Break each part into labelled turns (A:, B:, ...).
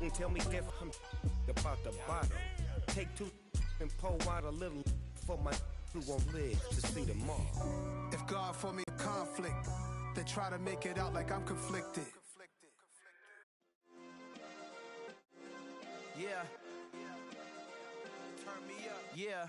A: Tell me if I'm about the bottom. Take two and pour out a little for my who won't live to see tomorrow.
B: If God for me conflict, they try to make it out like I'm conflicted.
A: Yeah. Turn me up. Yeah.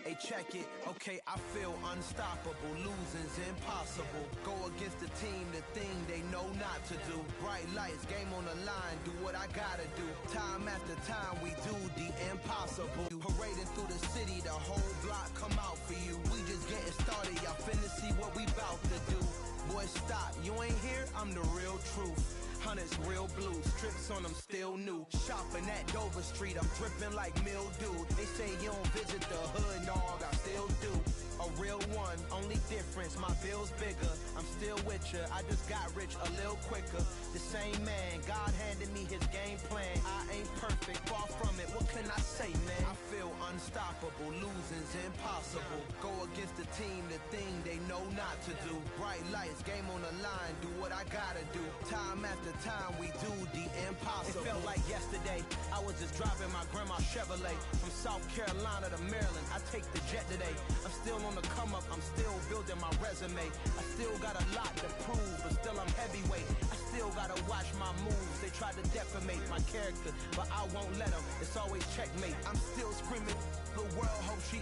A: Hey, check it. Okay, I feel unstoppable. Losing's impossible. Go against the team, the thing they know not to do. Bright lights, game on the line, do what I gotta do. Time after time, we do the impossible. Parading through the city, the whole block come out for you. We just getting started, y'all finna see what we bout to do. Boy, stop, you ain't here, I'm the real truth. Hunters, real blue, strips on them still new. Shopping at Dover Street, I'm dripping like mildew. They say you don't visit the hood, dog, I still do. A real one, only difference, my bill's bigger. I'm still with ya, I just got rich a little quicker. The same man, God handed me his game plan. I ain't perfect, far from it, what can I say, man? I feel unstoppable, losing's impossible. Go against the team, the thing they know not to do. Bright lights, game on the line, do what I gotta do. Time after time, we do the impossible. It felt like yesterday, I was just driving my grandma's Chevrolet. From South Carolina to Maryland, I take the jet today. I'm still on the come up, I'm still building my resume. I still got a lot to prove, but still I'm heavyweight. I still gotta watch my moves, they try to defamate my character, but I won't let them, it's always checkmate. I'm still screaming, the world hope she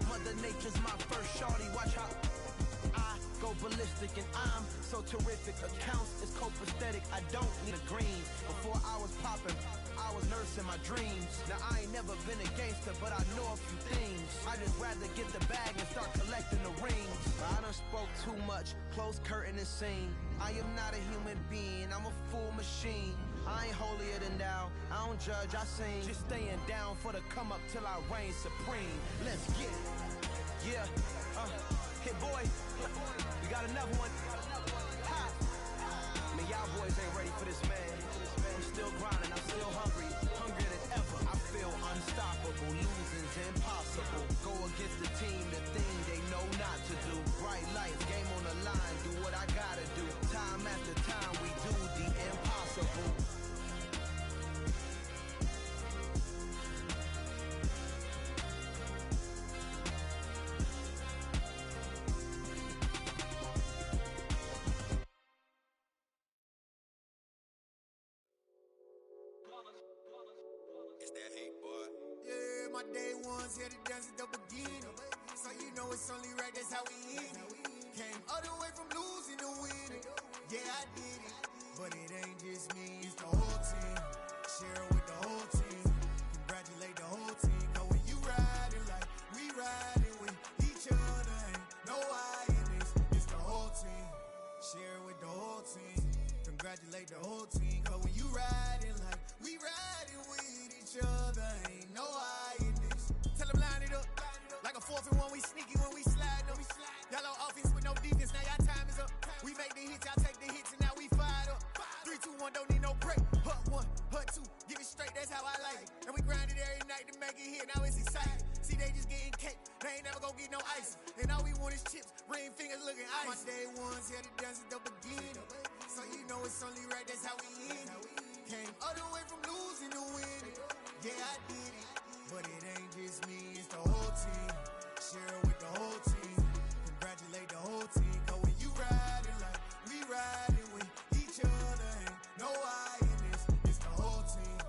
A: Mother Nature's my first shorty, watch how I go ballistic and I'm so terrific. Accounts is copacetic, I don't need a green. Before I was popping, I was nursing my dreams. Now I ain't never been a gangster, but I know a few things. I just rather get the bag and start collecting the rings. I done spoke too much, close curtain and scene. I am not a human being, I'm a full machine. I ain't holier than thou, I don't judge, I sing. Just staying down for the come up till I reign supreme. Let's get it. Yeah, hit boy, we got another one. Ha. Man, y'all boys ain't ready for this, man. I'm still grinding, I'm still hungry, hungrier than ever. I feel unstoppable, losing's impossible. Go against the team, the thing they know not to do. Bright lights, game on the line, do what I gotta do. Time after time, we do the impossible.
C: It's that hate, boy.
D: Yeah, my day ones here to dance at the beginning. So you know it's only right, that's how we end it. Came all the way from losing to winning. Yeah, I did it. But it ain't just me, it's the whole team. Share it with the whole team. Congratulate the whole team. Cause when you riding like we riding with each other, ain't no I in this. It's the whole team. Share it with the whole team. Congratulate the whole team. Cause when you riding like we riding with each other, ain't no I in this. Tell them line it up. Like a 4th and 1, we sneaky when we slide them. Y'all on offense with no defense, now y'all time is up. We make the hits, y'all take the hits, and now we fired up. 3, 2, 1, don't need no break. Hut 1, hut 2, give it straight, that's how I like it. And we grind it every night to make it hit, now it's exciting. See, they just getting cake, they ain't never gonna get no ice. And all we want is chips, ring fingers looking ice. My day ones here to dance at the beginning. So you know it's only right, that's how we end it. Came all the way from losing to winning. Yeah, I did it. But it ain't just me, it's the whole team. Share it with the whole team. Congratulate the whole team. Cause when you riding like we riding with each other, ain't no I in this. It's the whole team.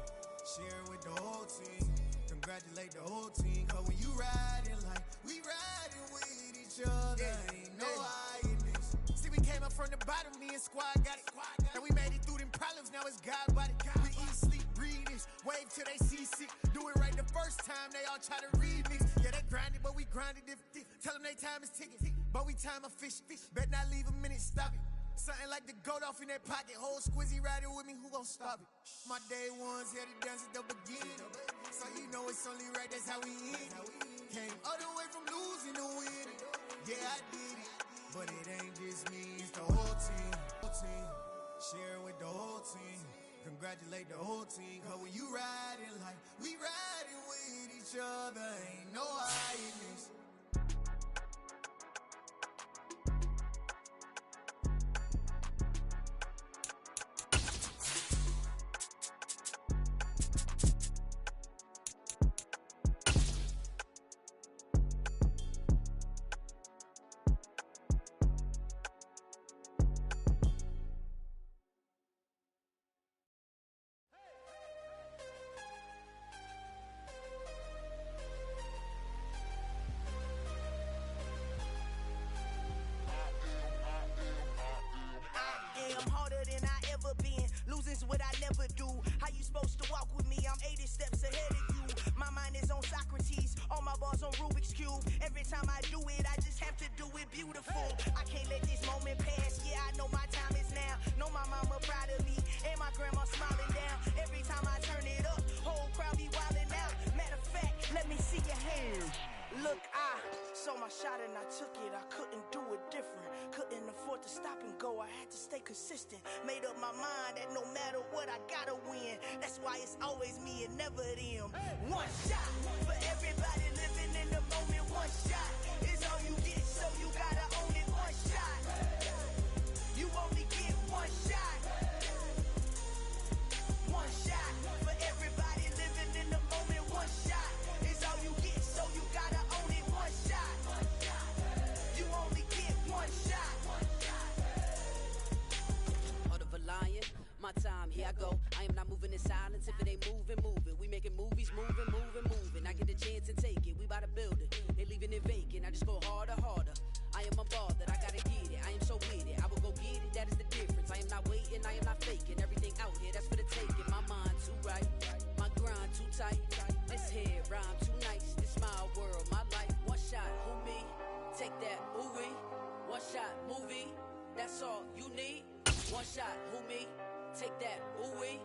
D: Share it with the whole team. Congratulate the whole team. Cause when you riding like we riding with each other, ain't no I in this. See, we came up from the bottom, me and squad got it. And we made it through them problems, now it's God body. We eat, sleep, breathe this, wave till they see sick. Do it right the first time, they all try to remix. Yeah, they grinded, but we grinded different. Tell them they time is ticking, but we time a fish. Bet not leave a minute, stop it. Something like the goat off in that pocket. Whole squizzy riding with me, who gon' stop it? My day ones here to dance at the beginning. So you know it's only right, that's how we end it. Came all the way from losing to winning. Yeah, I did it. But it ain't just me, it's the whole team. Share it with the whole team. Congratulate the whole team. Cause when you riding like we riding with each other, ain't no I in this.
E: consistent. Made up my mind that no matter what, I gotta win. That's why it's always me and never them. One shot for everybody living in the moment. One shot is all you get, so you gotta own it. One shot. You only get one shot. One shot for everybody living in the moment. One shot is all you get, so you gotta own it. One shot. You only get one shot.
F: Heart of a lion, my time, here I go. I am not moving in silence. If it ain't moving, moving. We making movies, moving, moving, moving. I get a chance and take it. We bout to build it. They leaving it vacant. I just go harder, harder. I am unbothered. I gotta get it. I am so with it. I will go get it. That is the difference. I am not waiting. I am not faking. Everything out here, that's for the taking. My mind too right. My grind too tight. This head rhyme too nice. This my world, my life. One shot, who me? Take that, ooh-wee. One shot, movie. That's all you need. One shot, who me? Take that, ooh-wee.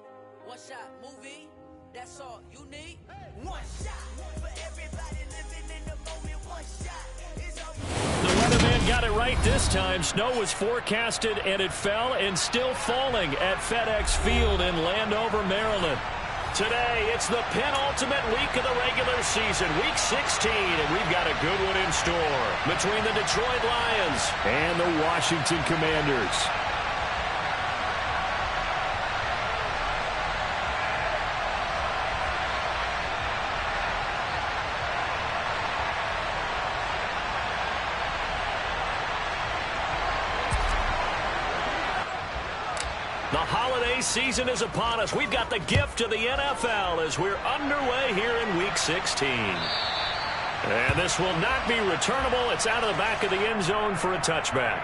F: One shot, movie. That's all you need.
E: One shot for everybody living in the moment. One shot is all you
G: The weatherman got it right this time. Snow was forecasted and it fell and still falling at FedEx Field in Landover, Maryland. Today, it's the penultimate week of the regular season, week 16, and we've got a good one in store between the Detroit Lions and the Washington Commanders. The holiday season is upon us. We've got the gift of the NFL as we're underway here in Week 16. And this will not be returnable. It's out of the back of the end zone for a touchback.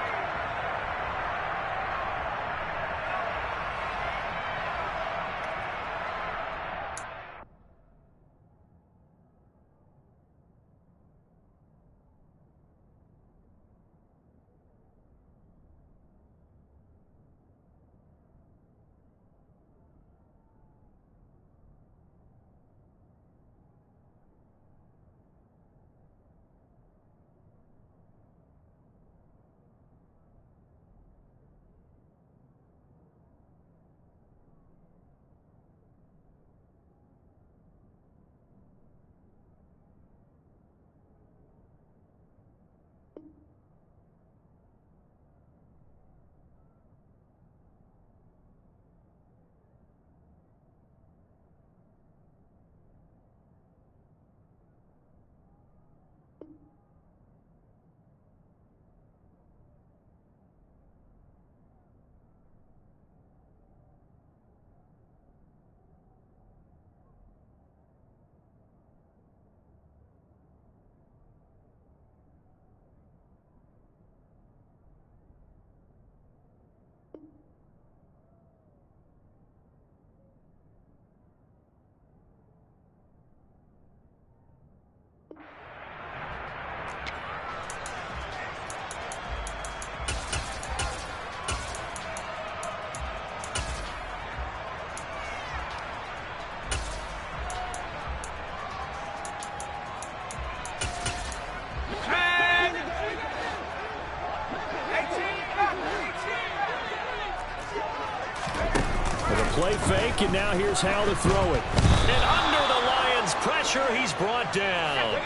G: Play fake, and now here's how to throw it. And under the Lions' pressure, he's brought down.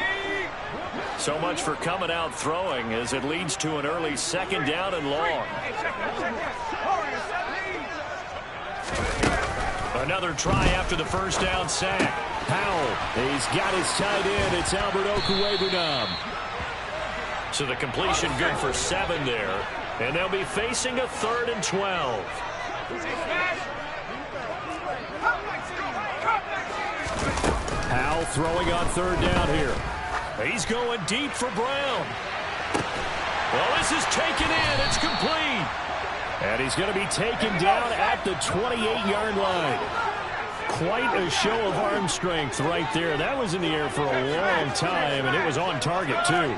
G: So much for coming out throwing as it leads to an early second down and long. Another try after the first down sack. Powell, he's got his tight end. It's Albert Okwuegbunam. So the completion good for 7 there. And they'll be facing a 3rd and 12. Powell throwing on 3rd down here. He's going deep for Brown. Well, this is taken in. It's complete. And he's going to be taken down at the 28-yard line. Quite a show of arm strength right there. That was in the air for a long time, and it was on target, too.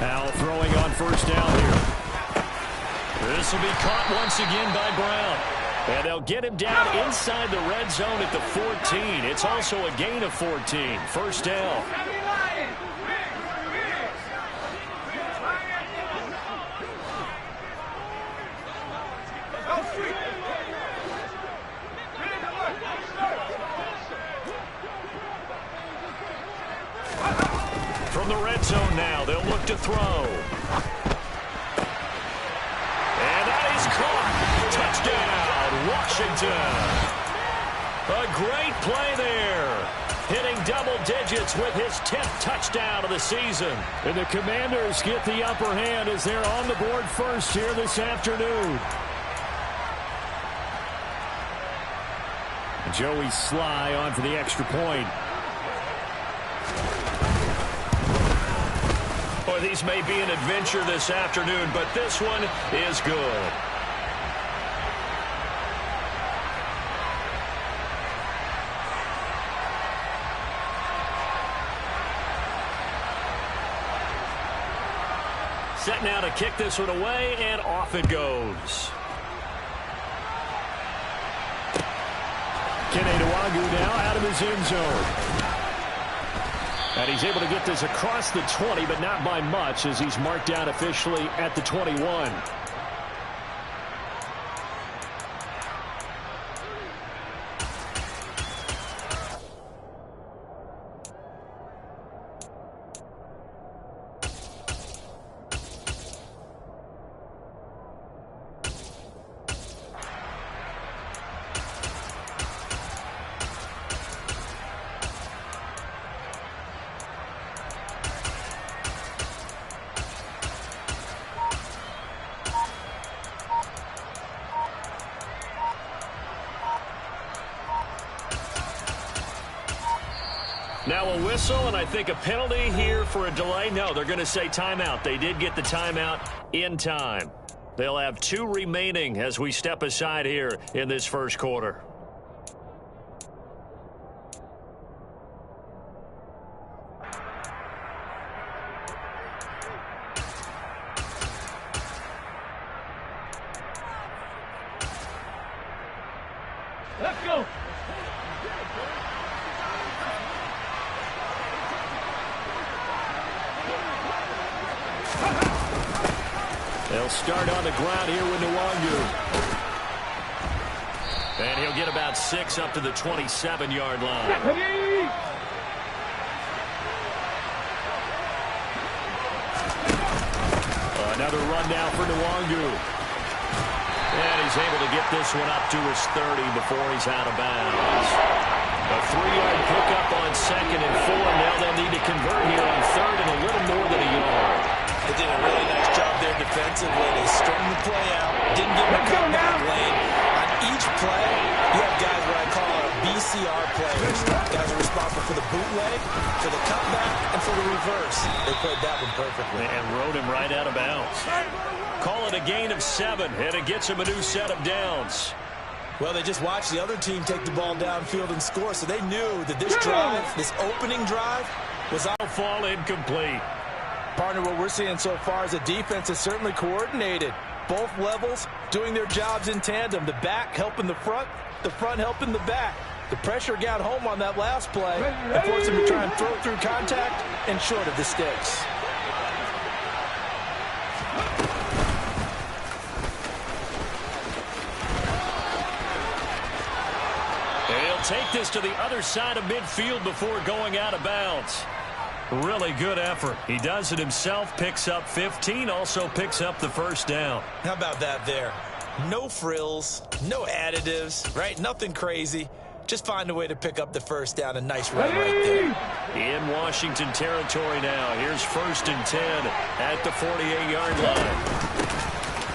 G: Powell throwing on 1st down here. This will be caught once again by Brown. And they'll get him down inside the red zone at the 14. It's also a gain of 14. 1st down. throw. And that is caught. Touchdown, Washington. A great play there. Hitting double digits with his 10th touchdown of the season. And the Commanders get the upper hand as they're on the board first here this afternoon. Joey Sly on for the extra point. Boy, these may be an adventure this afternoon, but this one is good. Set now to kick this one away, and off it goes. Kene Nwagu now out of his end zone. And he's able to get this across the 20, but not by much, as he's marked down officially at the 21. Now a whistle, and I think a penalty here for a delay. No, they're going to say timeout. They did get the timeout in time. They'll have 2 remaining as we step aside here in this first quarter.
H: Let's go.
G: They'll start on the ground here with Nwagu. And he'll get about 6 up to the 27-yard line. Another run now for Nwagu. And he's able to get this one up to his 30 before he's out of bounds. A 3-yard pickup on 2nd and 4. Now they'll need to convert here on 3rd and a little more than a yard.
I: They did a really nice job there defensively. They strung the play out, didn't give him a comeback lane. On each play, you have guys what I call BCR players. Guys are responsible for the bootleg, for the cutback, and for the reverse. They played that one perfectly.
G: And rode him right out of bounds. Call it a gain of 7, and it gets him a new set of downs.
I: Well, they just watched the other team take the ball downfield and score, so they knew that this drive, this opening drive, was
G: on. Fall incomplete.
I: Partner, what we're seeing so far is a defense is certainly coordinated. Both levels doing their jobs in tandem. The back helping the front helping the back. The pressure got home on that last play and forced him to try and throw through contact and short of the sticks.
G: He'll take this to the other side of midfield before going out of bounds. Really good effort. He does it himself, picks up 15, also picks up the first down.
I: How about that there? No frills, no additives, right? Nothing crazy. Just find a way to pick up the first down. A nice run right there.
G: In Washington territory now. Here's 1st and 10 at the 48-yard line.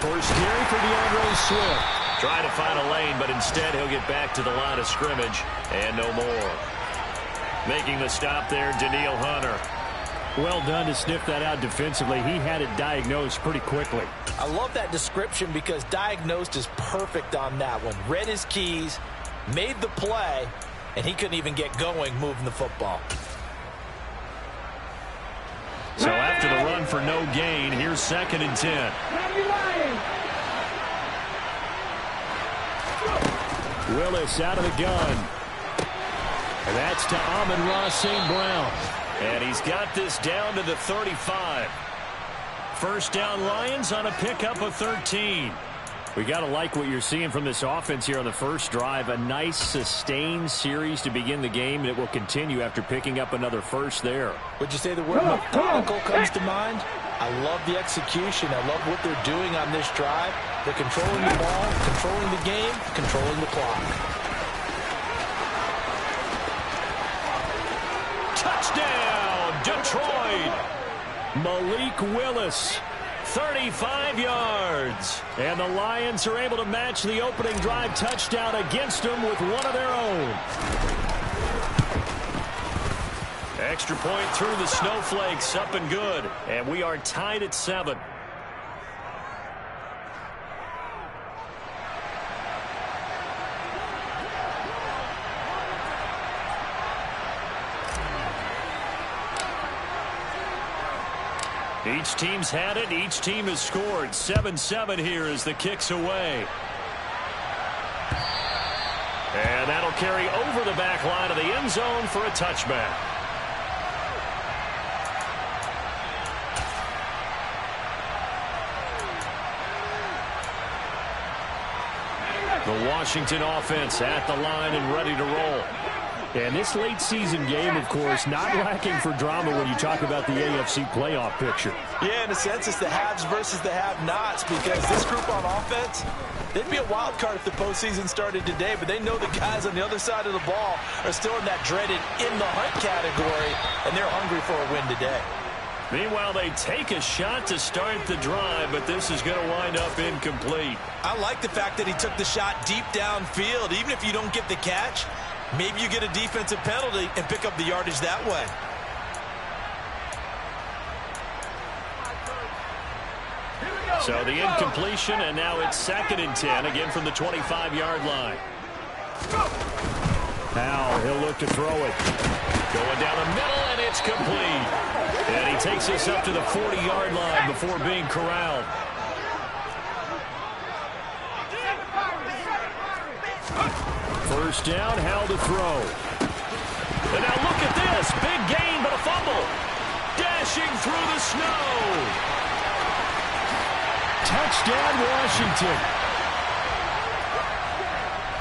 G: First carry for DeAndre Swift. Trying to find a lane, but instead he'll get back to the line of scrimmage and no more. Making the stop there, Daniil Hunter. Well done to sniff that out defensively. He had it diagnosed pretty quickly.
I: I love that description because diagnosed is perfect on that one. Read his keys, made the play, and he couldn't even get going moving the football.
G: So after the run for no gain, here's 2nd and 10. Willis out of the gun. And that's to Amon-Ra St. Brown. And he's got this down to the 35. First down Lions on a pickup of 13. We got to like what you're seeing from this offense here on the first drive. A nice sustained series to begin the game, and it will continue after picking up another first there.
I: Would you say the word methodical comes to mind? I love the execution. I love what they're doing on this drive. They're controlling the ball, controlling the game, controlling the clock.
G: Touchdown, Detroit! Malik Willis, 35 yards. And the Lions are able to match the opening drive touchdown against them with one of their own. Extra point through the snowflakes, up and good. And we are tied at 7. Each team's had it. Each team has scored. 7-7 here as the kick's away. And that'll carry over the back line of the end zone for a touchback. The Washington offense at the line and ready to roll. And this late season game, of course, not lacking for drama when you talk about the AFC playoff picture.
I: Yeah, in a sense, it's the haves versus the have-nots, because this group on offense, they'd be a wild card if the postseason started today, but they know the guys on the other side of the ball are still in that dreaded in-the-hunt category, and they're hungry for a win today.
G: Meanwhile, they take a shot to start the drive, but this is going to wind up incomplete.
I: I like the fact that he took the shot deep downfield. Even if you don't get the catch, maybe you get a defensive penalty and pick up the yardage that way.
G: So the incompletion, and now it's 2nd and 10, again from the 25-yard line. Now he'll look to throw it. Going down the middle, and it's complete. And he takes us up to the 40-yard line before being corralled. First down, how to throw. And now look at this. Big gain, but a fumble. Dashing through the snow. Touchdown, Washington.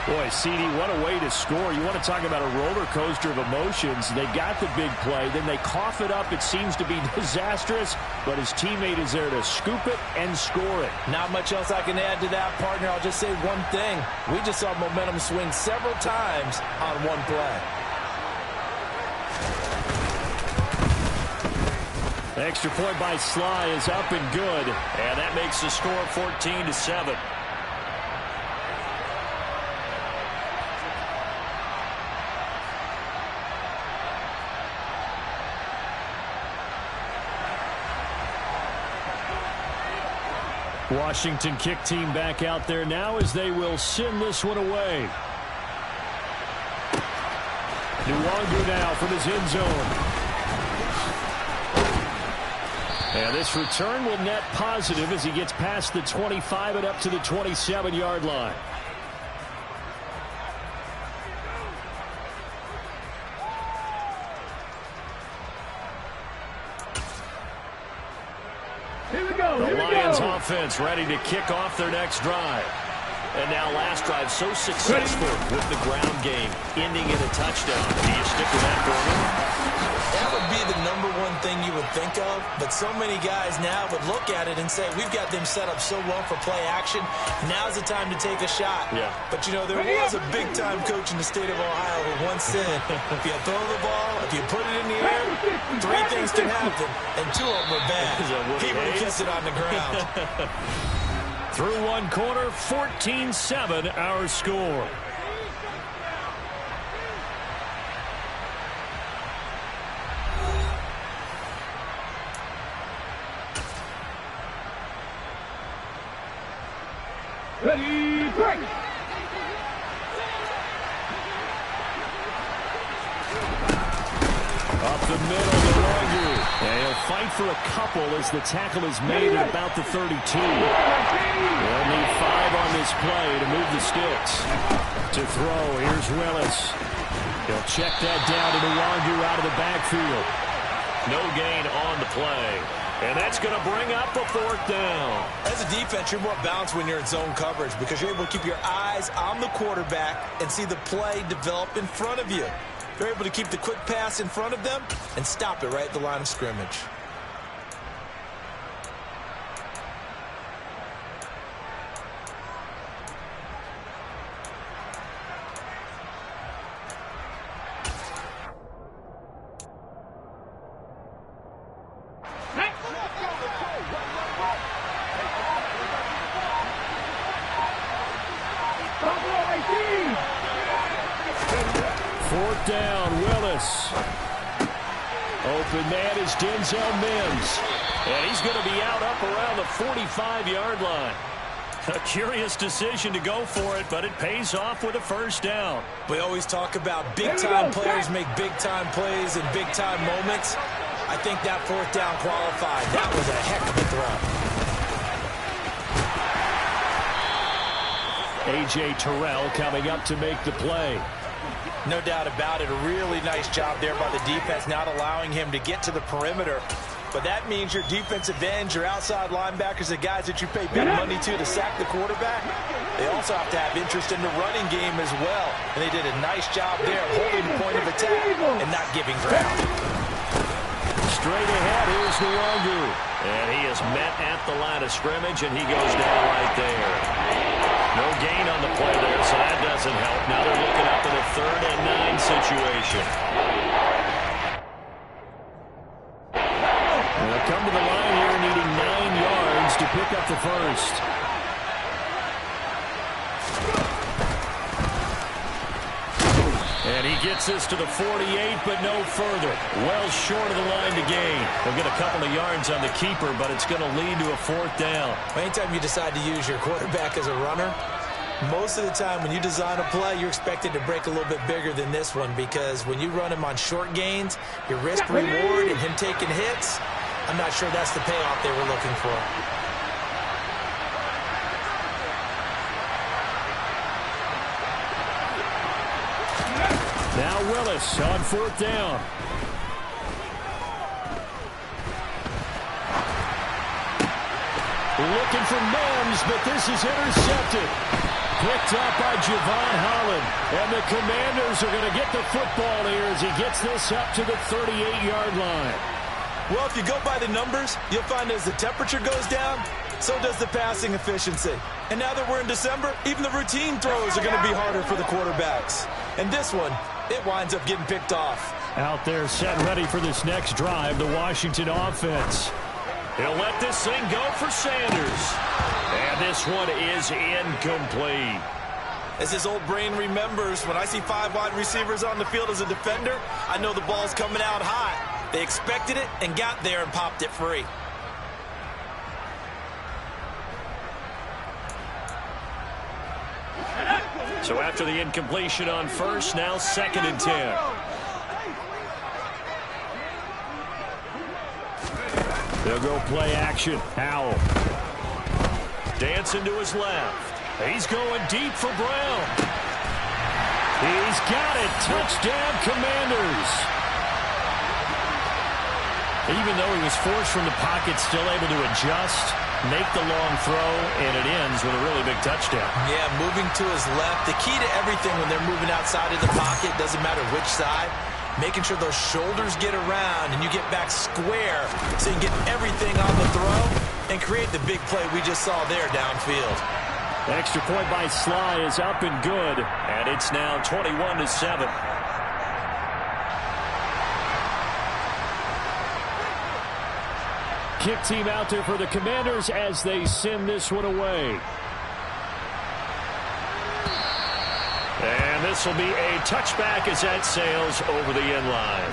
G: Boy, CD, what a way to score. You want to talk about a roller coaster of emotions. They got the big play, then they cough it up. It seems to be disastrous, but his teammate is there to scoop it and score it.
I: Not much else I can add to that, partner. I'll just say one thing. We just saw momentum swing several times on one play.
G: Extra point by Sly is up and good, and that makes the score 14-7. Washington kick team back out there now as they will send this one away. Nwangu now from his end zone. And this return will net positive as he gets past the 25 and up to the 27-yard line. The Lions offense ready to kick off their next drive. And now last drive so successful with the ground game, ending in a touchdown. Do you stick with that, Gordon?
I: That would be the number one thing you would think of, but so many guys now would look at it and say, we've got them set up so well for play action. Now's the time to take a shot.
G: Yeah.
I: But, you know, there was a big-time coach in the state of Ohio who once said, if you throw the ball, if you put it in the air, 3 things can happen, and 2 of them are bad. He would have kissed it on the ground.
G: Through one quarter, 14-7 our score.
H: Ready, break!
G: Up the middle, Nwangu. And he'll fight for a couple as the tackle is made at about the 32. They'll need 5 on this play to move the sticks. To throw, here's Willis. He'll check that down to Nwangu out of the backfield. No gain on the play. And that's going to bring up a 4th down.
I: As a defense, you're more balanced when you're in zone coverage because you're able to keep your eyes on the quarterback and see the play develop in front of you. You're able to keep the quick pass in front of them and stop it right at the line of scrimmage.
G: 4th down, Willis. Open man is Denzel Mims. And he's going to be out up around the 45-yard line. A curious decision to go for it, but it pays off with a 1st down.
I: We always talk about big-time players make big-time plays in big-time moments. I think that 4th down qualified. That was a heck of a throw.
G: A.J. Terrell coming up to make the play.
I: No doubt about it. A really nice job there by the defense, not allowing him to get to the perimeter. But that means your defensive ends, your outside linebackers, the guys that you pay big money to sack the quarterback, they also have to have interest in the running game as well. And they did a nice job there holding the point of attack and not giving ground.
G: Straight ahead, here's Nwangu. And he is met at the line of scrimmage, and he goes down right there. No gain on the play there, so that doesn't help. Now they're looking up in a 3rd and 9 situation. They'll come to the line here needing 9 yards to pick up the 1st. And he gets this to the 48, but no further. Well short of the line to gain. They'll get a couple of yards on the keeper, but it's going to lead to a 4th down.
I: Anytime you decide to use your quarterback as a runner, most of the time when you design a play, you're expected to break a little bit bigger than this one, because when you run him on short gains, your risk-reward and him taking hits, I'm not sure that's the payoff they were looking for.
G: Now Willis on 4th down. Looking for Mims, but this is intercepted. Picked up by Javon Holland. And the Commanders are going to get the football here as he gets this up to the 38-yard line.
I: Well, if you go by the numbers, you'll find as the temperature goes down, so does the passing efficiency. And now that we're in December, even the routine throws are going to be harder for the quarterbacks. And this one, it winds up getting picked off.
G: Out there set ready for this next drive, the Washington offense. He'll let this thing go for Sanders. And this one is incomplete.
I: As his old brain remembers, when I see 5 wide receivers on the field as a defender, I know the ball's coming out high. They expected it and got there and popped it free.
G: So after the incompletion on 1st, now 2nd and 10. They'll go play action. Howell. Dancing to his left. He's going deep for Brown. He's got it. Touchdown, Commanders. Even though he was forced from the pocket, still able to adjust, make the long throw, and it ends with a really big touchdown.
I: Yeah, moving to his left. The key to everything when they're moving outside of the pocket, doesn't matter which side, making sure those shoulders get around and you get back square so you can get everything on the throw and create the big play we just saw there downfield.
G: Extra point by Sly is up and good, and it's now 21-7. Kick team out there for the Commanders as they send this one away. And this will be a touchback as that sails over the end line.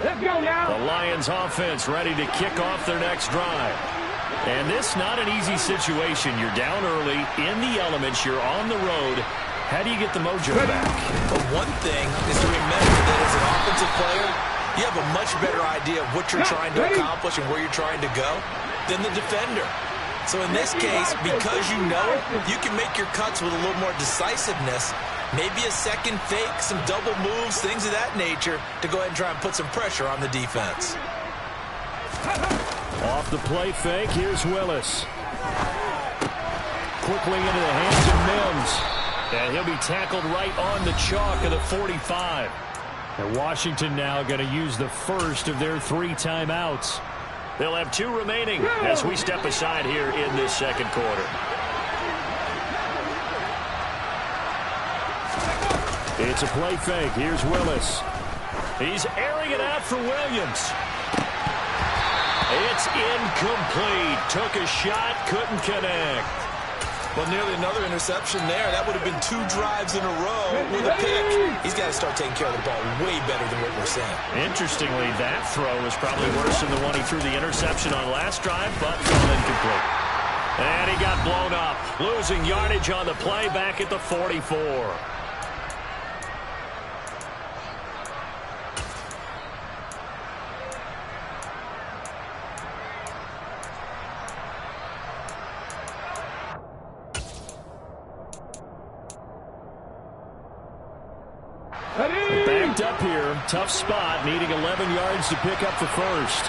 H: Let's go now.
G: The Lions offense ready to kick off their next drive. And this not an easy situation. You're down early, in the elements, you're on the road. How do you get the mojo back?
I: But one thing is to remember that as an offensive player, you have a much better idea of what you're trying to accomplish and where you're trying to go than the defender. So in this case, because you know it, you can make your cuts with a little more decisiveness. Maybe a second fake, some double moves, things of that nature to go ahead and try and put some pressure on the defense.
G: Off the play fake, here's Willis. Quickly into the hands of Mims. And he'll be tackled right on the chalk of the 45. And Washington now going to use the first of their 3 timeouts. They'll have 2 remaining as we step aside here in this second quarter. It's a play fake. Here's Willis. He's airing it out for Williams. It's incomplete. Took a shot, couldn't connect.
I: Well, nearly another interception there. That would have been 2 drives in a row with a pick. He's got to start taking care of the ball way better than what we're seeing.
G: Interestingly, that throw was probably worse than the one he threw the interception on last drive, but fell incomplete. And he got blown up, losing yardage on the play back at the 44. Backed up here. Tough spot. Needing 11 yards to pick up the first.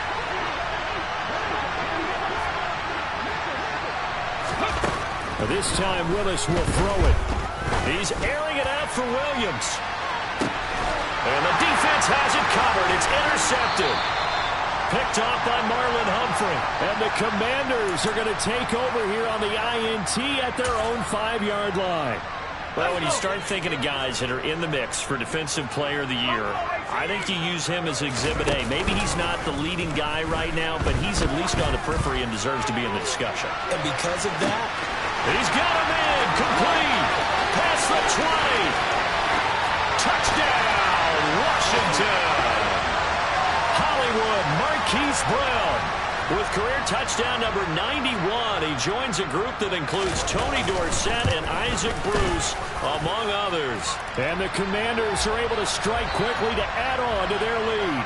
G: This time Willis will throw it. He's airing it out for Williams. And the defense has it covered. It's intercepted. Picked off by Marlon Humphrey. And the Commanders are going to take over here on the INT at their own 5-yard line. Well, when you start thinking of guys that are in the mix for Defensive Player of the Year, I think you use him as Exhibit A. Maybe he's not the leading guy right now, but he's at least on the periphery and deserves to be in the discussion.
I: And because of that,
G: he's got him in. Complete. Past the 20. Touchdown, Washington. Hollywood Marquise Brown with career touchdown number 91. He joins a group that includes Tony Dorsett and Isaac Bruce, among others. And the Commanders are able to strike quickly to add on to their lead.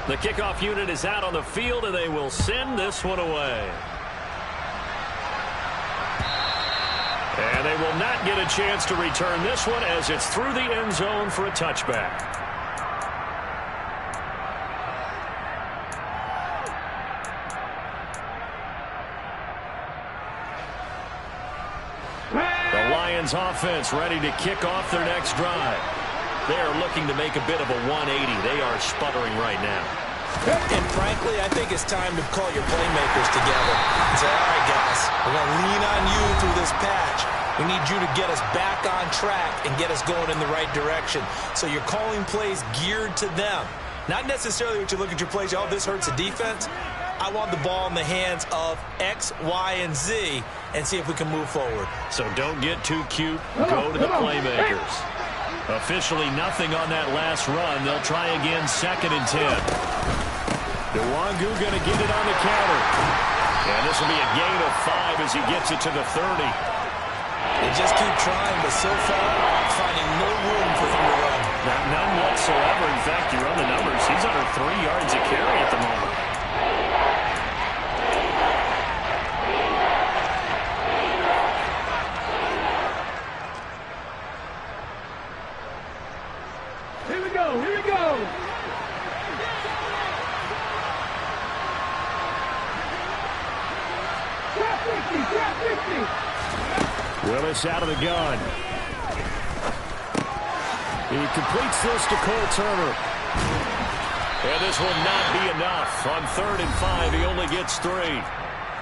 G: The kickoff unit is out on the field, and they will send this one away. And they will not get a chance to return this one as it's through the end zone for a touchback. The Lions offense ready to kick off their next drive. They are looking to make a bit of a 180. They are sputtering right now.
I: And frankly, I think it's time to call your playmakers together and say, all right, guys, we're going to lean on you through this patch. We need you to get us back on track and get us going in the right direction. So you're calling plays geared to them. Not necessarily what you look at your plays, oh, this hurts the defense. I want the ball in the hands of X, Y, and Z and see if we can move forward.
G: So don't get too cute. Go to the playmakers. Officially nothing on that last run. They'll try again, 2nd and 10. Nwangu going to get it on the counter. And this will be a gain of 5 as he gets it to the 30.
I: They just keep trying, but so far, finding no room for him to run.
G: None whatsoever. In fact, you run the numbers. He's under 3 yards a carry at the moment.
H: Here we go. Trap 50.
G: Willis out of the gun. He completes this to Cole Turner. And this will not be enough. On 3rd and 5, he only gets 3.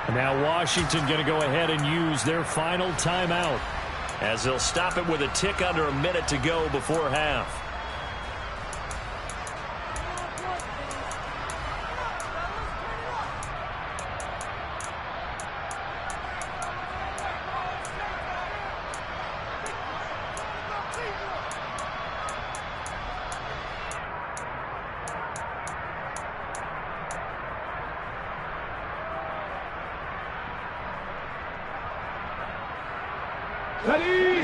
G: And now Washington going to go ahead and use their final timeout, as they'll stop it with a tick under a minute to go before half.
H: Ready!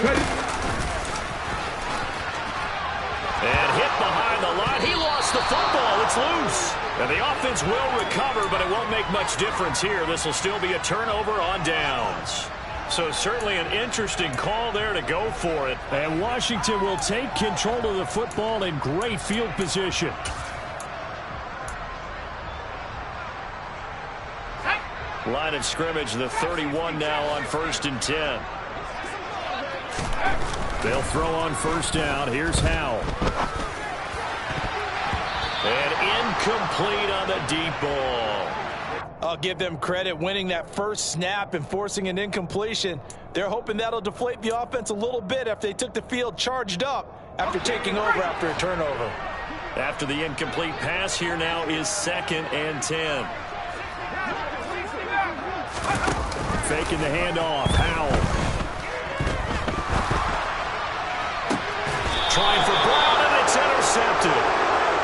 H: Ready!
G: And hit behind the line. He lost the football. It's loose. And the offense will recover, but it won't make much difference here. This will still be a turnover on downs. So certainly an interesting call there to go for it. And Washington will take control of the football in great field position. Line of scrimmage, the 31 now on 1st and 10. They'll throw on 1st down. Here's Howell. Incomplete on the deep ball.
I: I'll give them credit winning that first snap and forcing an incompletion. They're hoping that'll deflate the offense a little bit after they took the field charged up after taking over after a turnover.
G: After the incomplete pass, here now is 2nd and 10. Faking the handoff. Howell. Trying for Brown, and it's intercepted.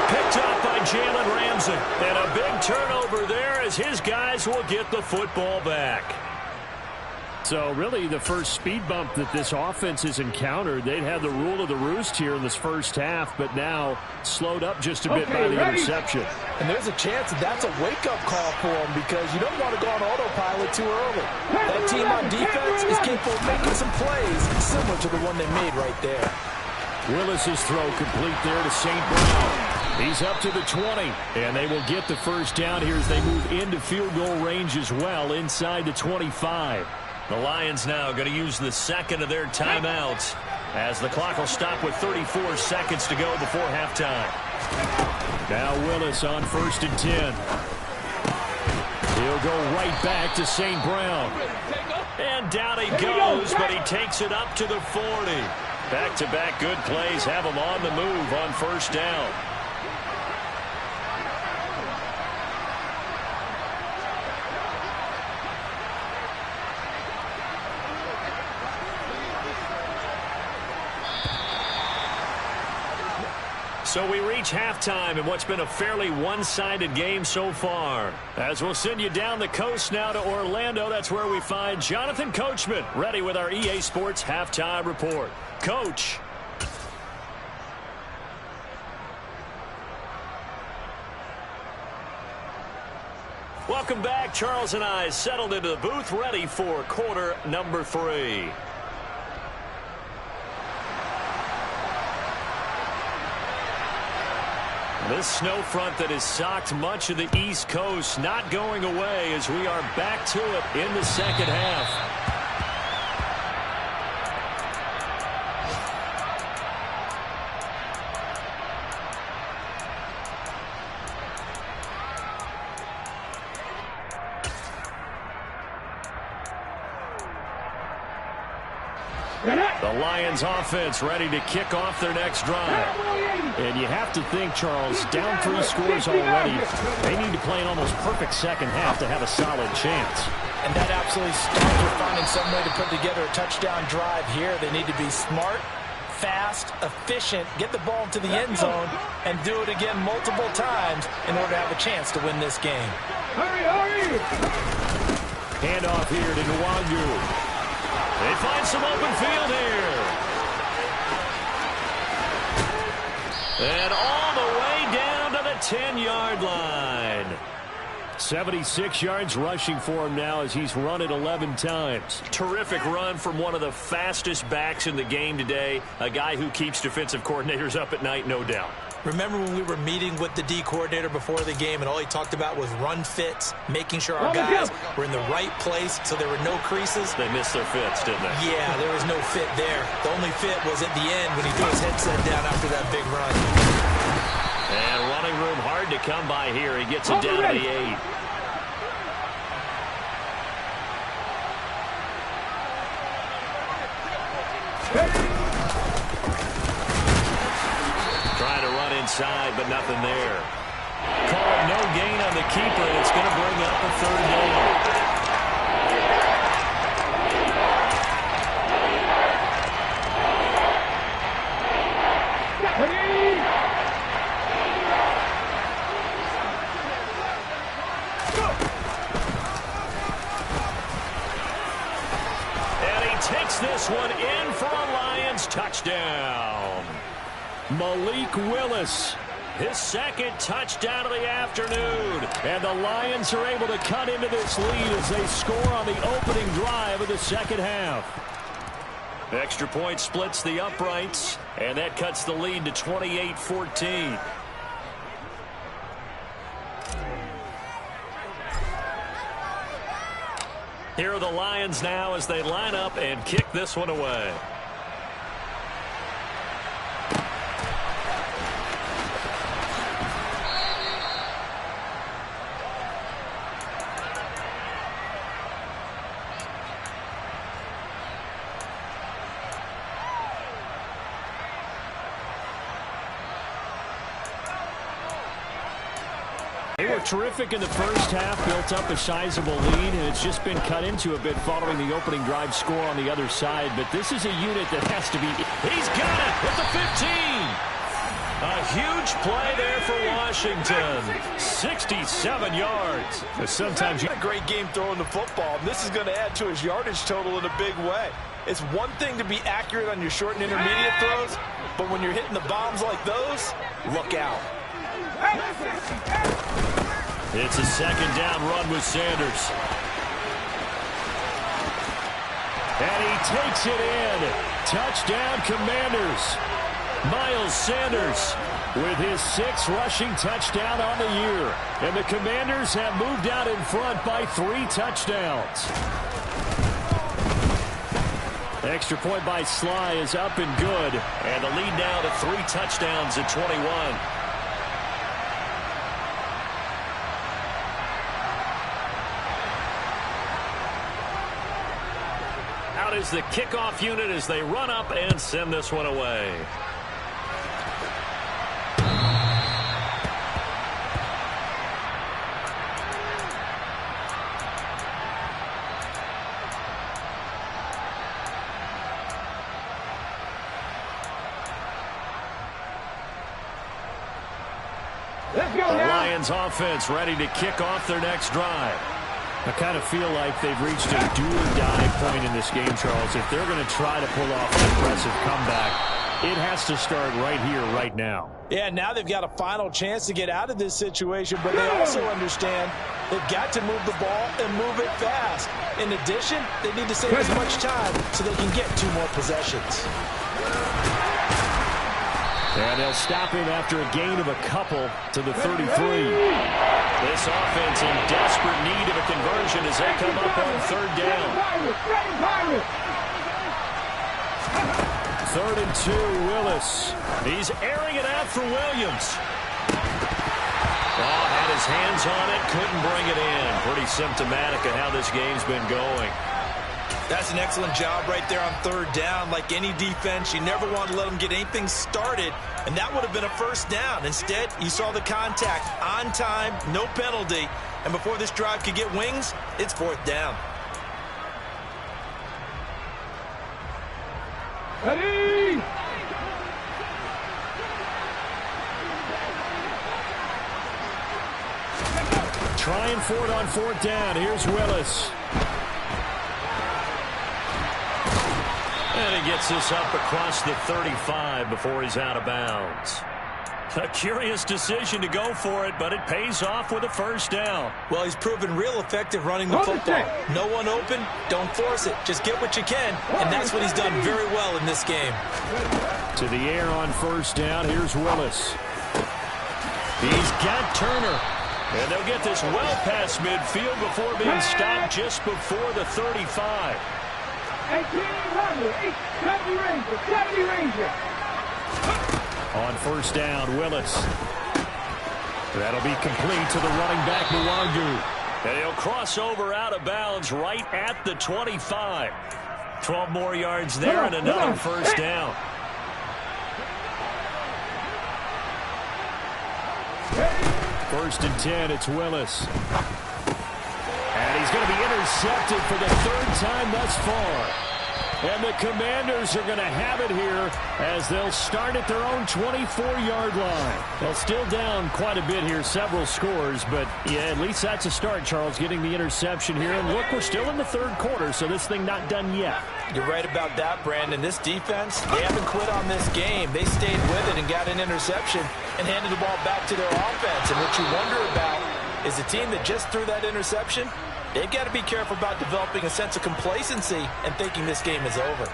G: Picked up by Jalen Ramsey. And a big turnover there as his guys will get the football back.
J: So really the first speed bump that this offense has encountered. They'd had the rule of the roost here in this first half, but now slowed up just a bit by the interception.
I: And there's a chance that's a wake-up call for them because you don't want to go on autopilot too early. That team on defense is capable of making some plays similar to the one they made right there.
J: Willis's throw complete there to St. Brown. He's up to the 20, and they will get the first down here as they move into field goal range as well inside the 25.
G: The Lions now going to use the second of their timeouts as the clock will stop with 34 seconds to go before halftime.
J: Now Willis on 1st and 10. He'll go right back to St. Brown.
G: And down he goes, but he takes it up to the 40. Back-to-back good plays have him on the move on 1st down. So we reach halftime in what's been a fairly one-sided game so far. As we'll send you down the coast now to Orlando, that's where we find Jonathan Coachman ready with our EA Sports Halftime Report. Coach. Welcome back. Charles and I settled into the booth ready for quarter number 3. This snow front that has socked much of the East Coast not going away as we are back to it in the second half. The Lions offense ready to kick off their next drive.
J: And you have to think, Charles, down 3 scores already. They need to play an almost perfect second half to have a solid chance.
I: And that absolutely starts with finding some way to put together a touchdown drive here. They need to be smart, fast, efficient, get the ball into the end zone, and do it again multiple times in order to have a chance to win this game.
H: Hurry!
J: Handoff here to Nwangu.
G: They find some open field here. And all the way down to the 10-yard line.
J: 76 yards rushing for him now as he's run it 11 times.
G: Terrific run from one of the fastest backs in the game today. A guy who keeps defensive coordinators up at night, no doubt.
I: Remember when we were meeting with the D coordinator before the game and all he talked about was run fits, making sure our guys were in the right place so there were no creases?
G: They missed their fits, didn't they?
I: Yeah, there was no fit there. The only fit was at the end when he threw his headset down after that big run.
G: And running room hard to come by here. He gets it down to the 8. Trying to run inside, but nothing there. Call it no gain on the keeper, and it's going to bring up a 3rd down. And he takes this one in for a Lions touchdown.
J: Malik Willis,
G: his second touchdown of the afternoon.
J: And the Lions are able to cut into this lead as they score on the opening drive of the second half.
G: Extra point splits the uprights, and that cuts the lead to 28-14. Here are the Lions now as they line up and kick this one away. looked terrific in the first half, built up a sizable lead, and it's just been cut into a bit following the opening drive score on the other side. But this is a unit that has to be... He's got it with the 15! A huge play there for Washington. 67 yards.
I: Sometimes you have a great game throwing the football. This is going to add to his yardage total in a big way. It's one thing to be accurate on your short and intermediate throws, but when you're hitting the bombs like those, look out.
G: It's a second down run with Sanders. And he takes it in. Touchdown, Commanders. Miles Sanders with his 6th rushing touchdown on the year. And the Commanders have moved out in front by 3 touchdowns. The extra point by Sly is up and good. And the lead now to 3 touchdowns at 21. Out is the kickoff unit as they run up and send this one away. The Lions offense ready to kick off their next drive. I kind of feel like they've reached a do-or-die point in this game, Charles. If they're going to try to pull off an impressive comeback, it has to start right here, right now.
I: Yeah, now they've got a final chance to get out of this situation, but they also understand they've got to move the ball and move it fast. In addition, they need to save as much time so they can get 2 more possessions.
G: And they'll stop him after a gain of a couple to the 33. This offense in desperate need of a conversion as they come up on 3rd down. 3rd and 2, Willis. He's airing it out for Williams. Oh, had his hands on it, couldn't bring it in. Pretty symptomatic of how this game's been going.
I: That's an excellent job right there on 3rd down. Like any defense, you never want to let them get anything started, and that would have been a 1st down. Instead, you saw the contact on time, no penalty, and before this drive could get wings, it's 4th down.
H: Ready!
G: Trying for it on 4th down. Here's Willis. And he gets this up across the 35 before he's out of bounds. A curious decision to go for it, but it pays off with a 1st down.
I: Well, he's proven real effective running the football. No one open, don't force it. Just get what you can, and that's what he's done very well in this game.
G: To the air on 1st down, here's Willis. He's got Turner. And they'll get this well past midfield before being stopped just before the 35.
H: 70 Ranger.
G: On 1st down, Willis. That'll be complete to the running back, Nwangu. And he'll cross over out of bounds right at the 25. 12 more yards there and another 1st down. First and 10, it's Willis. And he's going to be intercepted for the 3rd time thus far. And the Commanders are going to have it here as they'll start at their own 24-yard line. They'll still down quite a bit here, several scores, but yeah, at least that's a start, Charles, getting the interception here. And look, we're still in the 3rd quarter, so this thing not done yet.
I: You're right about that, Brandon. This defense, they haven't quit on this game. They stayed with it and got an interception and handed the ball back to their offense. And what you wonder about is the team that just threw that interception, they've got to be careful about developing a sense of complacency and thinking this game is over.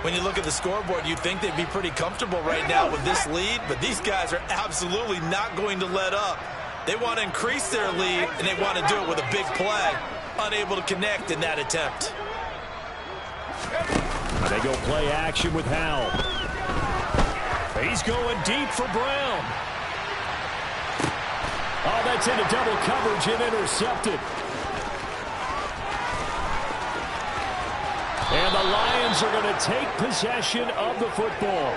I: When you look at the scoreboard, you'd think they'd be pretty comfortable right now with this lead, but these guys are absolutely not going to let up. They want to increase their lead, and they want to do it with a big play. Unable to connect in that attempt.
G: They go play action with Howell. He's going deep for Brown. Oh, that's into double coverage and intercepted. And the Lions are going to take possession of the football.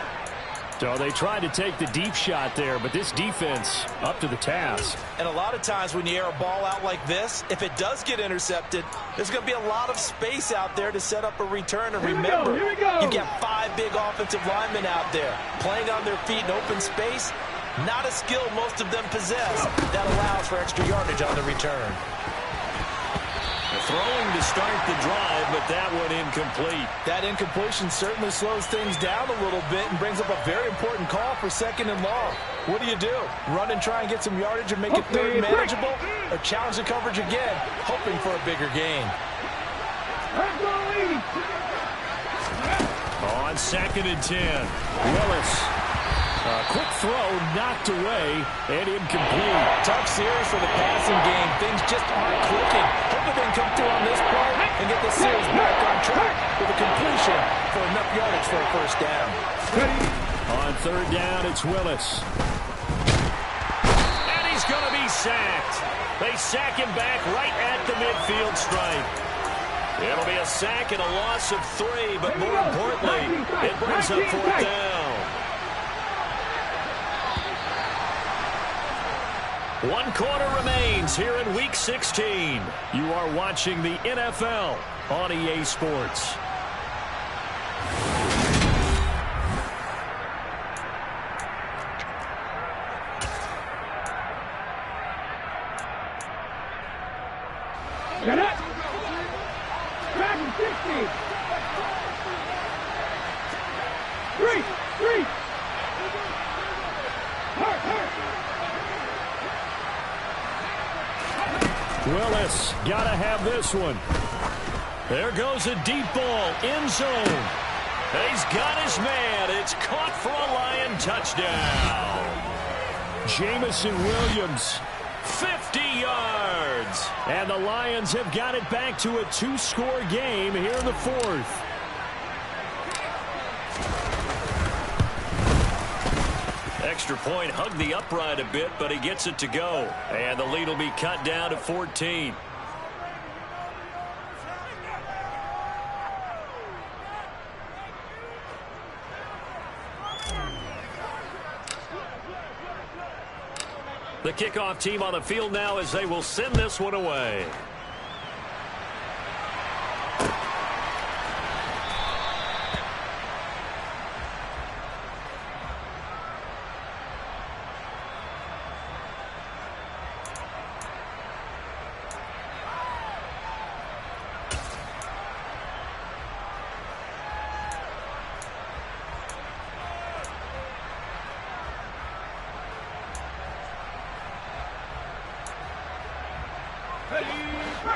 G: So they tried to take the deep shot there, but this defense up to the task.
I: And a lot of times when you air a ball out like this, if it does get intercepted, there's going to be a lot of space out there to set up a return. And remember, you've got 5 big offensive linemen out there playing on their feet in open space. Not a skill most of them possess that allows for extra yardage on the return.
G: Throwing to start the drive, but that one incomplete.
I: That incompletion certainly slows things down a little bit and brings up a very important call for 2nd and long. What do? Run and try and get some yardage and make it third manageable, or challenge the coverage again, hoping for a bigger gain?
G: On 2nd and 10, Willis. Quick throw, knocked away, and incomplete.
I: Tough series for the passing game. Things just aren't clicking. Hope they can come through on this play and get the series back on track with a completion for enough yardage for a first down.
G: On 3rd down, it's Willis. And he's going to be sacked. They sack him back right at the midfield stripe. It'll be a sack and a loss of 3, but more importantly, it brings up 4th down. 1 quarter remains here in Week 16. You are watching the NFL on EA Sports.
H: Get up! Back in 60! 3!
G: Willis, gotta have this one. There goes a deep ball, end zone. He's got his man. It's caught for a Lion touchdown. Jamison Williams, 50 yards. And the Lions have got it back to a 2-score game here in the 4th. Extra point, hugged the upright a bit, but he gets it to go. And the lead will be cut down to 14. The kickoff team on the field now as they will send this one away.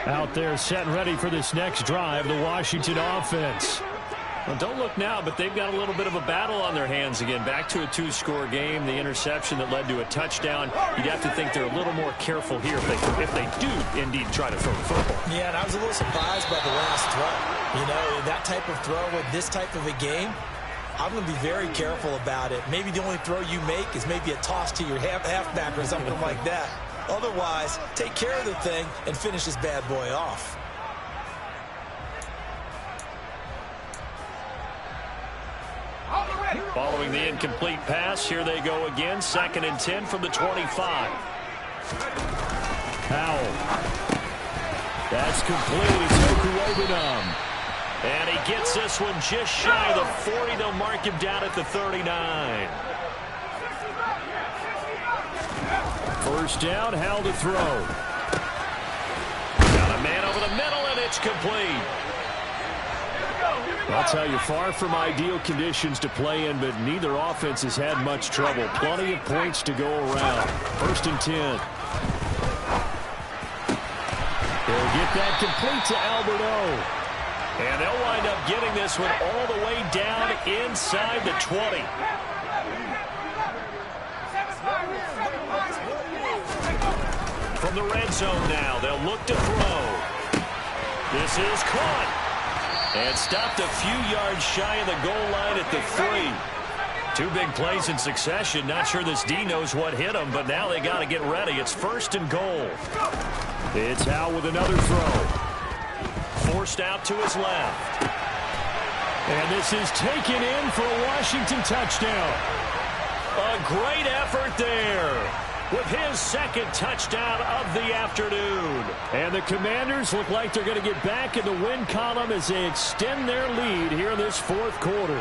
G: Out there set and ready for this next drive, the Washington offense. Well, don't look now, but they've got a little bit of a battle on their hands again. Back to a 2-score game. The interception that led to a touchdown. You'd have to think they're a little more careful here if they do indeed try to throw the football.
I: Yeah, and I was a little surprised by the last throw. You know, that type of throw with this type of a game, I'm going to be very careful about it. Maybe the only throw you make is maybe a toss to your halfback or something like that. Otherwise, take care of the thing and finish this bad boy off.
G: Following the incomplete pass, here they go again. 2nd and 10 from the 25. Powell. That's complete. It's Okuwebunam. And he gets this one just shy of the 40. They'll mark him down at the 39. First down, Howell to throw. Got a man over the middle, and it's complete. I'll tell you, far from ideal conditions to play in, but neither offense has had much trouble. Plenty of points to go around. 1st and 10. They'll get that complete to Alberto. And they'll wind up getting this one all the way down inside the 20. From the red zone now, they'll look to throw. This is caught. And stopped a few yards shy of the goal line at the 3. 2 big plays in succession. Not sure this D knows what hit him, but now they got to get ready. It's 1st and goal. It's Howell with another throw. Forced out to his left. And this is taken in for a Washington touchdown. A great effort there with his second touchdown of the afternoon. And the Commanders look like they're going to get back in the win column as they extend their lead here in this fourth quarter.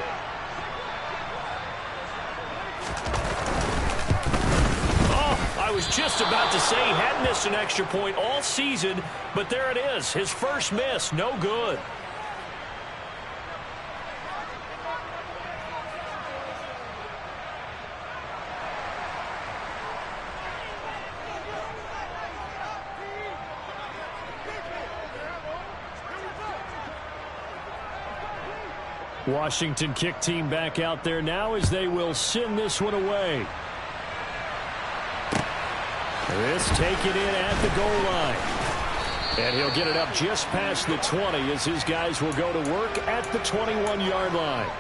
G: I was just about to say he hadn't missed an extra point all season, but there it is. His first miss, no good. Washington kick team back out there now as they will send this one away. This taken in at the goal line. And he'll get it up just past the 20 as his guys will go to work at the 21-yard line.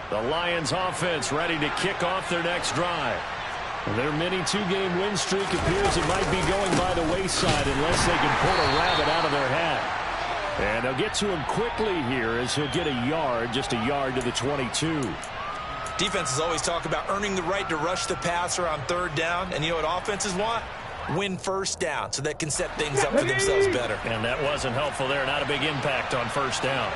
G: The Lions offense ready to kick off their next drive. Their mini two-game win streak appears it might be going by the wayside unless they can pull a rabbit out of their hat. And they'll get to him quickly here as he'll get a yard, just a yard to the 22.
I: Defenses always talk about earning the right to rush the passer on third down. And you know what offenses want? Win first down so they can set things up for themselves better.
G: And that wasn't helpful there. Not a big impact on first down.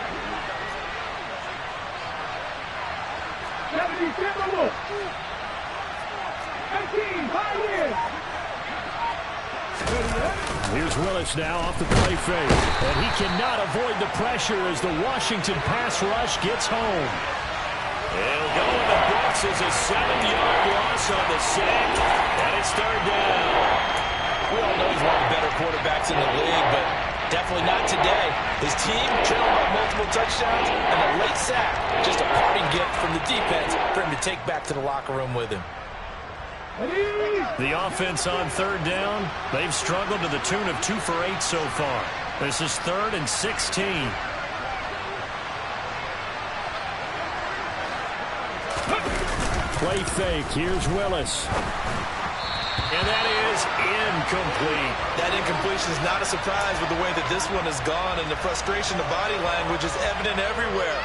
G: Here's Willis now off the play fake. And he cannot avoid the pressure as the Washington pass rush gets home. He'll go in the books as a 7-yard loss on the sack. And it's third down.
I: We all know he's one of the better quarterbacks in the league, but definitely not today. His team trailing by multiple touchdowns and a late sack. Just a parting gift from the defense for him to take back to the locker room with him.
G: The offense on third down, they've struggled to the tune of 2 for 8 so far. This is 3rd and 16. Play fake. Here's Willis. And that is incomplete.
I: That incompletion is not a surprise with the way that this one has gone, and the frustration of body language is evident everywhere.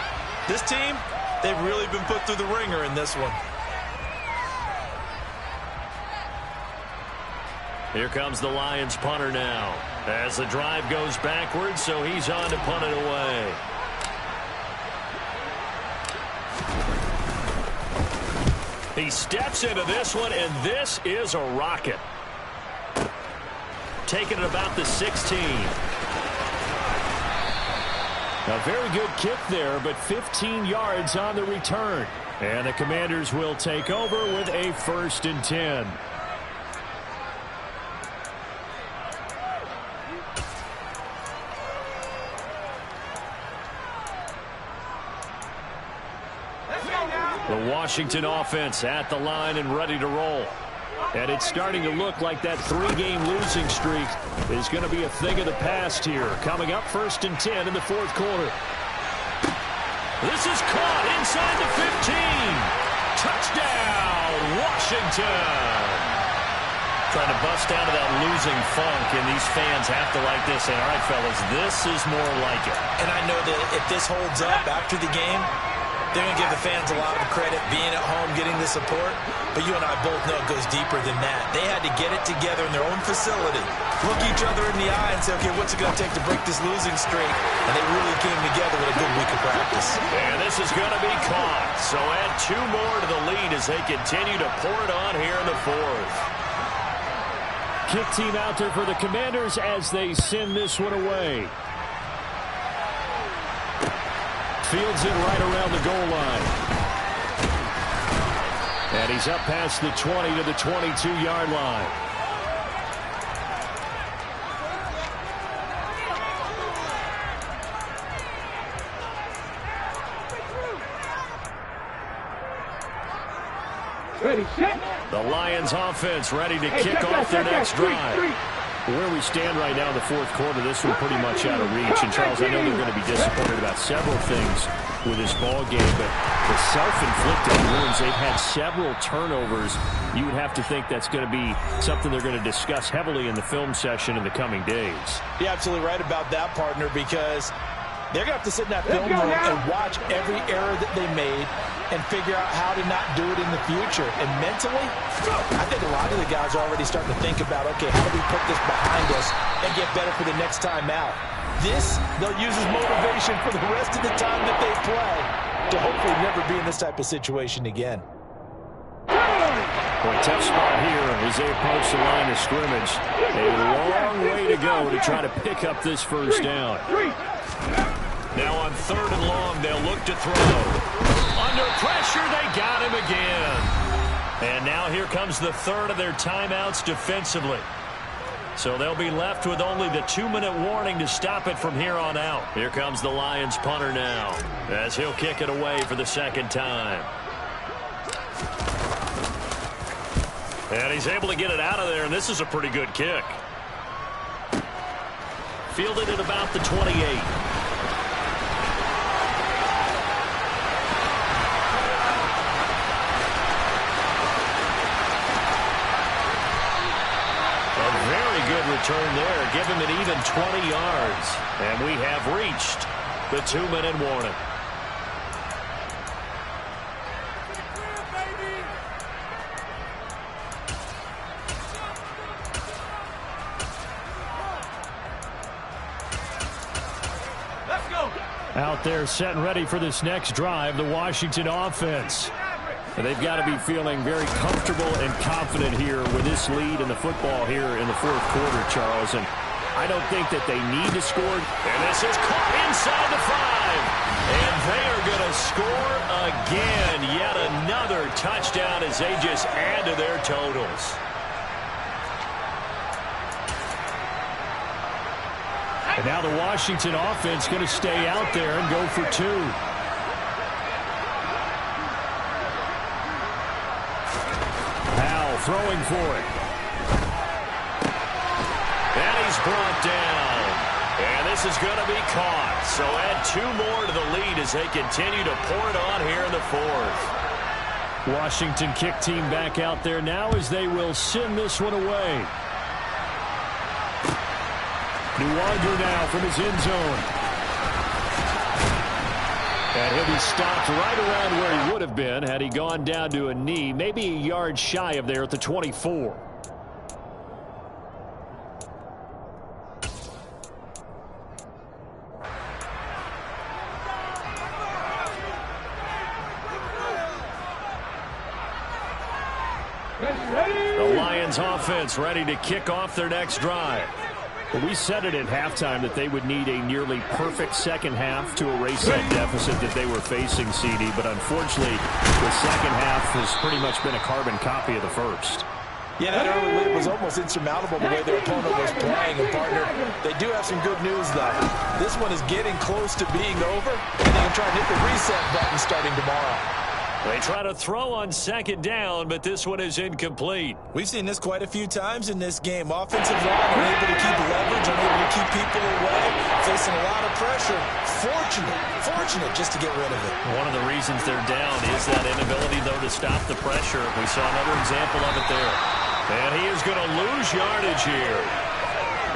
I: This team, they've really been put through the ringer in this one.
G: Here comes the Lions punter now as the drive goes backwards, so he's on to punt it away. He steps into this one, and this is a rocket. Taking it about the 16. A very good kick there, but 15 yards on the return. And the Commanders will take over with a 1st and 10. The Washington offense at the line and ready to roll. And it's starting to look like that 3-game losing streak is going to be a thing of the past here. Coming up 1st and 10 in the 4th quarter. This is caught inside the 15. Touchdown, Washington. Trying to bust out of that losing funk, and these fans have to like this. And all right, fellas, this is more like it.
I: And I know that if this holds up after the game, they're going to give the fans a lot of credit being at home, getting the support. But you and I both know it goes deeper than that. They had to get it together in their own facility, look each other in the eye and say, okay, what's it going to take to break this losing streak? And they really came together with a good week of practice.
G: And this is going to be caught. So add 2 more to the lead as they continue to pour it on here in the 4th. Kick team out there for the Commanders as they send this one away. Fields it right around the goal line. And he's up past the 20 to the 22-yard line.
H: Ready, set.
G: The Lions offense ready to kick off their next drive.
J: Where we stand right now in the fourth quarter, this one pretty much out of reach. And, Charles, I know they're going to be disappointed about several things with this ball game, but the self-inflicted wounds, they've had several turnovers. You would have to think that's going to be something they're going to discuss heavily in the film session in the coming days.
I: You're absolutely right about that, partner, because they're going to have to sit in that film room and watch every error that they made and figure out how to not do it in the future. And mentally, I think a lot of the guys are already starting to think about, okay, how do we put this behind us and get better for the next time out? This, they'll use as motivation for the rest of the time that they play to hopefully never be in this type of situation again.
J: Boy, tough spot here as they approach the line of scrimmage. A long way to go to try to pick up this first down.
G: Now on 3rd and long, they'll look to throw. Under pressure, they got him again. And now here comes the third of their timeouts defensively. So they'll be left with only the 2-minute warning to stop it from here on out. Here comes the Lions punter now as he'll kick it away for the second time. And he's able to get it out of there, and this is a pretty good kick. Fielded at about the 28. Return there, give him an even 20 yards. And we have reached the 2-minute warning.
H: Let's go.
J: Out there set and ready for this next drive, the Washington offense. And they've got to be feeling very comfortable and confident here with this lead in the football here in the fourth quarter, Charles. And I don't think that they need to score.
G: And this is caught inside the 5. And they are going to score again. Yet another touchdown as they just add to their totals.
J: And now the Washington offense going to stay out there and go for 2. Throwing for it.
G: And he's brought down. And this is going to be caught. So add 2 more to the lead as they continue to pour it on here in the fourth.
J: Washington kick team back out there now as they will send this one away. Nuwander now from his end zone. And he'll be stopped right around where he would have been had he gone down to a knee, maybe a yard shy of there at the 24. The Lions offense ready to kick off their next drive. Well, we said it at halftime that they would need a nearly perfect second half to erase that deficit that they were facing, CD. But unfortunately, the second half has pretty much been a carbon copy of the first.
I: Yeah, that early lead was almost insurmountable the way their opponent was playing. And, partner, they do have some good news, though. This one is getting close to being over, and they can try and hit the reset button starting tomorrow.
G: They try to throw on second down, but this one is incomplete.
I: We've seen this quite a few times in this game. Offensive line unable to keep leverage, unable to keep people away, facing a lot of pressure. Fortunate just to get rid of it.
G: One of the reasons they're down is that inability, though, to stop the pressure. We saw another example of it there. And he is going to lose yardage here.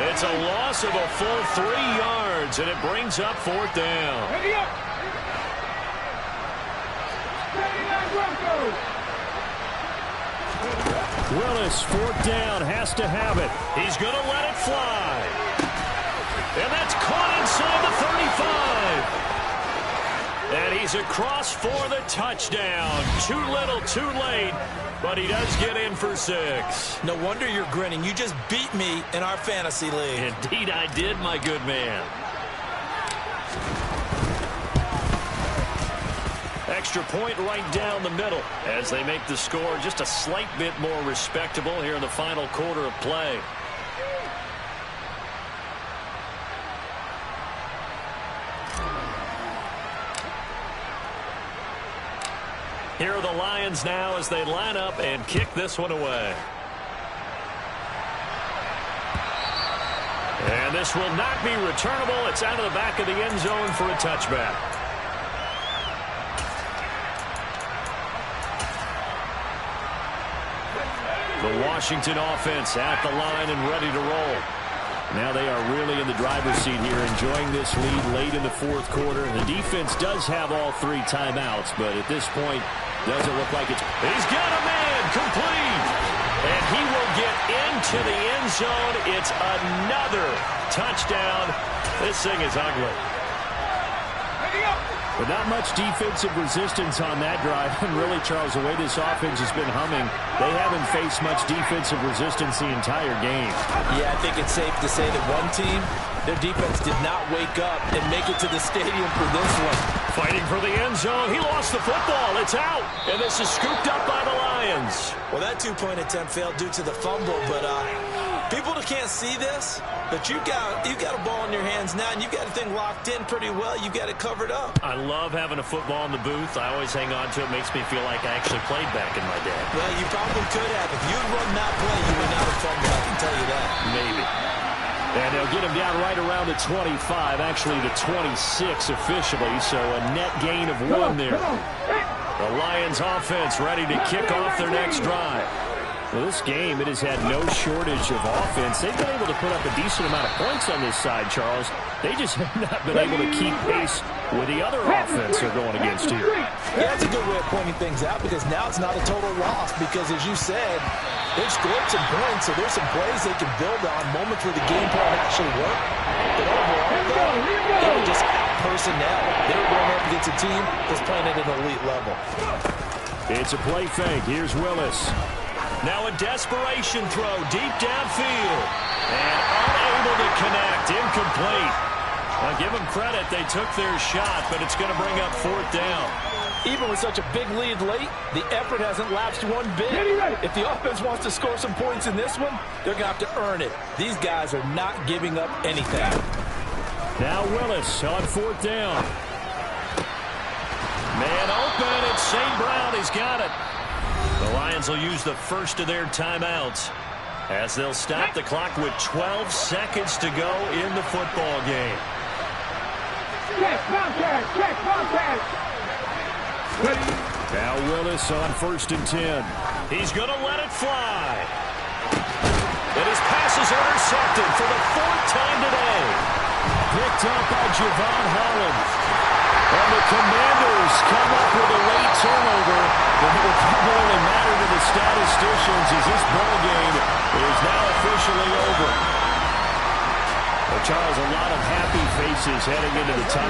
G: It's a loss of a full 3 yards, and it brings up 4th down.
J: Willis, 4th down, has to have it.
G: He's going to let it fly. And that's caught inside the 35. And he's across for the touchdown. Too little, too late, but he does get in for 6.
I: No wonder you're grinning. You just beat me in our fantasy league.
G: Indeed I did, my good man. Extra point right down the middle as they make the score just a slight bit more respectable here in the final quarter of play. Here are the Lions now as they line up and kick this one away. And this will not be returnable. It's out of the back of the end zone for a touchback. The Washington offense at the line and ready to roll. Now they are really in the driver's seat here, enjoying this lead late in the fourth quarter. The defense does have all 3 timeouts, but at this point, doesn't look like it's... He's got a man, complete! And he will get into the end zone. It's another touchdown. This thing is ugly.
J: But not much defensive resistance on that drive. And really, Charles, the way this offense has been humming, they haven't faced much defensive resistance the entire game.
I: Yeah, I think it's safe to say that one team, their defense did not wake up and make it to the stadium for this one.
G: Fighting for the end zone. He lost the football. It's out. And this is scooped up by the Lions.
I: Well, that 2-point attempt failed due to the fumble, but people that can't see this, but you got a ball in your hands now, and you've got the thing locked in pretty well. You've got it covered up.
G: I love having a football in the booth. I always hang on to it. Makes me feel like I actually played back in my day.
I: Well, you probably could have. If you'd run that play, you would not have fumbled. I can tell you that.
G: Maybe.
J: And they'll get him down right around the 25, actually the 26 officially, so a net gain of 1 there.
G: The Lions offense ready to kick off their next drive.
J: Well, this game, it has had no shortage of offense. They've been able to put up a decent amount of points on this side, Charles. They just have not been able to keep pace with the other offense they're going against here.
I: Yeah, that's a good way of pointing things out, because now it's not a total loss, because as you said, they've scored some points, so there's some plays they can build on, moments where the game plan actually worked. But overall, though, they were just out-personnel. They were going up against a team that's playing at an elite level.
J: It's a play fake. Here's Willis.
G: Now a desperation throw deep downfield. And unable to connect. Incomplete. I'll give them credit. They took their shot, but it's going to bring up 4th down.
I: Even with such a big lead late, the effort hasn't lapsed one bit. If the offense wants to score some points in this one, they're going to have to earn it. These guys are not giving up anything.
J: Now Willis on 4th down.
G: Man open. It's St. Brown. He's got it. The Lions will use the first of their timeouts as they'll stop the clock with 12 seconds to go in the football game.
J: Now Willis on 1st and 10.
G: He's going to let it fly. And his pass is intercepted for the 4th time today.
J: Picked up by Javon Holland. And the Commanders come up with a late turnover. But it will probably matter to the statisticians as this ball game is now officially over. Well, Charles, a lot of happy faces heading into the time.